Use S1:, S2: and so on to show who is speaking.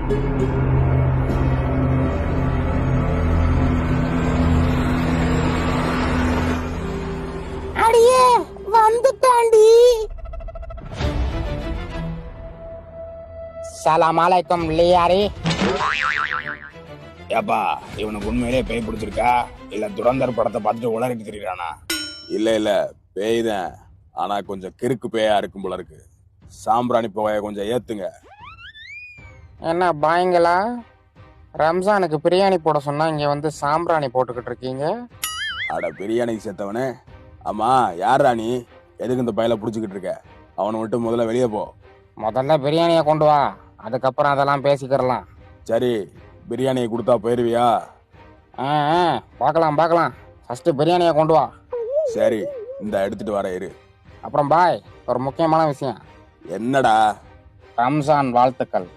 S1: அடியே வந்துட்டாண்டி. சலாம் அலைக்கும் லியாரி.
S2: ஏப்பா இவனுக்கு உண்மையிலே பேய் பிடிச்சிருக்கா இல்ல துரந்தர் படத்தை பார்த்துட்டு உளறிட்டு திரியிறானா?
S3: இல்ல பேய் தான், ஆனா கொஞ்சம் கிறுக்கு பேயா இருக்கும் போல இருக்கு. சாம்பிராணி புகைய கொஞ்சம் ஏத்துங்க.
S1: என்ன பாய்ங்களா, ரம்ஜானுக்கு பிரியாணி போட சொன்னா இங்க வந்து சாம்பிராணி போட்டுக்கிட்டு இருக்கீங்க?
S3: அட பிரியாணிக்கு சேர்த்தவனே. ஆமா யாரா நீ? எதுக்கு இந்த பையல புடிச்சுக்கிட்டு இருக்க? அவனை விட்டு முதல்ல வெளியே போ.
S1: முதல்ல பிரியாணியை கொண்டு வா, அதுக்கப்புறம் அதெல்லாம் பேசிக்கிறலாம்.
S3: சரி, பிரியாணியை கொடுத்தா போயிருவியா?
S1: பார்க்கலாம். ஃபர்ஸ்ட் பிரியாணியை கொண்டு வா.
S3: சரி, இந்த எடுத்துட்டு வர இரு.
S1: அப்புறம் பாய், ஒரு முக்கியமான விஷயம்.
S3: என்னடா?
S1: ரம்ஜான் வாழ்த்துக்கள்.